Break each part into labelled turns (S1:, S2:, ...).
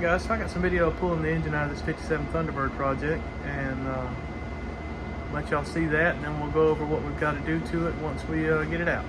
S1: Alright guys, so I got some video pulling the engine out of this 57 Thunderbird project, and let y'all see that, and then we'll go over what we've got to do to it once we get it out.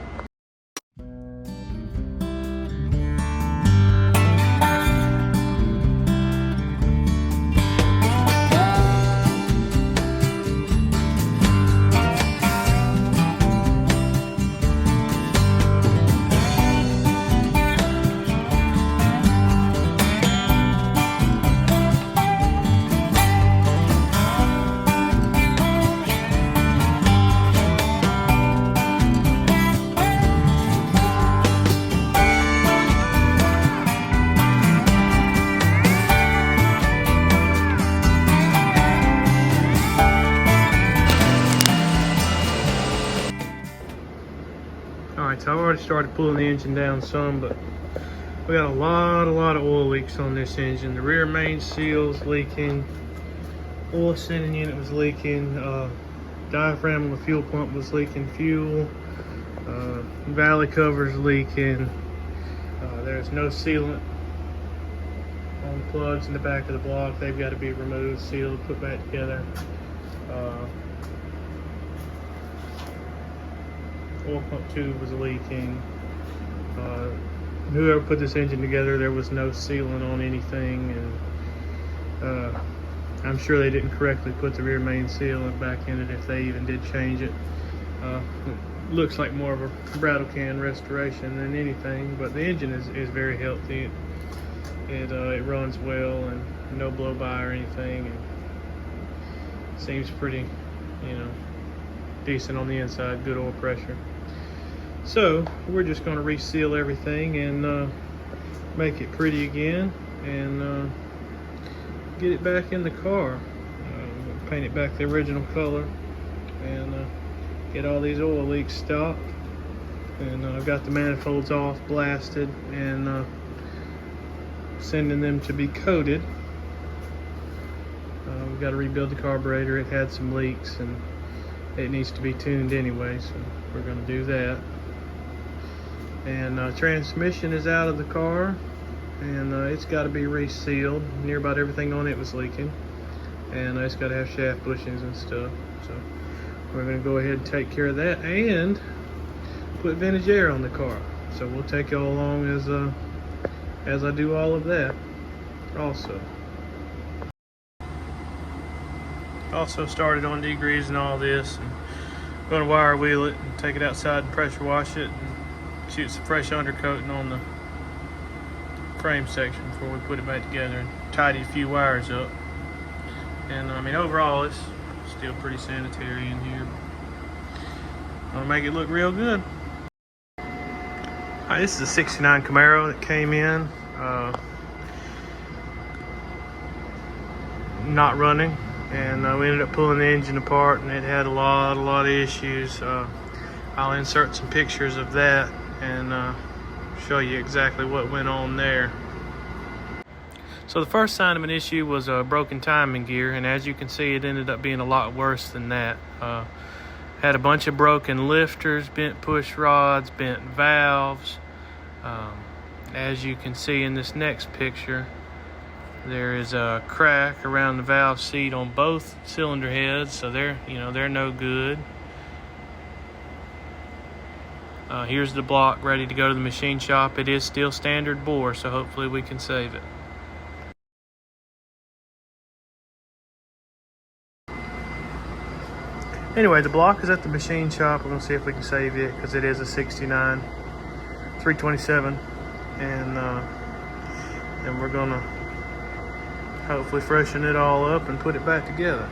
S1: Alright, so I've already started pulling the engine down some, but we got a lot of oil leaks on this engine. The rear main seal's leaking, oil sending unit was leaking, diaphragm on the fuel pump was leaking fuel, valley cover's leaking, there's no sealant on the plugs in the back of the block. They've got to be removed, sealed, put back together. Oil pump tube was leaking. Whoever put this engine together, there was no sealant on anything, and I'm sure they didn't correctly put the rear main sealant back in it if they even did change it. It looks like more of a rattle can restoration than anything, but the engine is very healthy. It runs well and no blow by or anything, and seems pretty, decent on the inside, good oil pressure. So we're just going to reseal everything and make it pretty again, and get it back in the car. Paint it back the original color, and get all these oil leaks stopped. And I've got the manifolds off, blasted, and sending them to be coated. We've got to rebuild the carburetor. It had some leaks and it needs to be tuned anyway, so we're going to do that. And transmission is out of the car, and it's got to be resealed. Near about everything on it was leaking, and it's got to have shaft bushings and stuff. So we're going to go ahead and take care of that and put vintage air on the car. So we'll take y'all along as I do all of that. Also started on degreasing all this, and going to wire wheel it and take it outside and pressure wash it and shoot some fresh undercoating on the frame section before we put it back together, and tidy a few wires up. And I mean, overall it's still pretty sanitary in here. I'm gonna make it look real good. Alright, this is a 69 Camaro that came in not running, and we ended up pulling the engine apart, and it had a lot of issues. I'll insert some pictures of that and show you exactly what went on there. So the first sign of an issue was a broken timing gear, and as you can see, it ended up being a lot worse than that. Had a bunch of broken lifters, bent push rods, bent valves. As you can see in this next picture, there is a crack around the valve seat on both cylinder heads, so they're no good. Here's the block ready to go to the machine shop. It is still standard bore, so hopefully we can save it. Anyway, the block is at the machine shop. We're going to see if we can save it, because it is a 69 327, and we're going to hopefully freshen it all up and put it back together.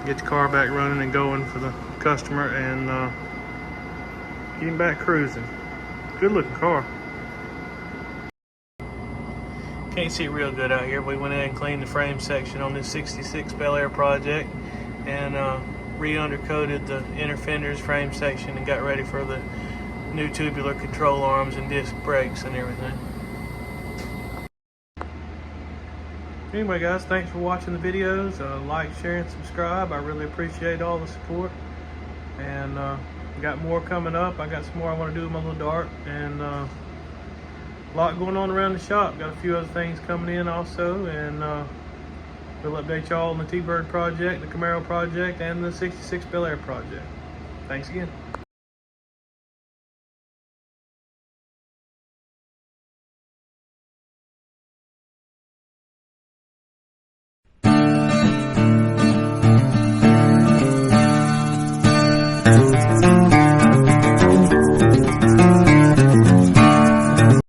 S1: Get the car back running and going for the customer, and get him back cruising. Good looking car. Can't see it real good out here. We went in and cleaned the frame section on this 66 Bel Air project, and re-undercoated the inner fenders, frame section, and got ready for the new tubular control arms and disc brakes and everything. Anyway guys, thanks for watching the videos. Like, share, and subscribe. I really appreciate all the support. And got more coming up. I got some more I want to do with my little dart. And a lot going on around the shop. Got a few other things coming in also, and we'll update y'all on the T-Bird project, the Camaro project, and the 66 Bel Air project. Thanks again.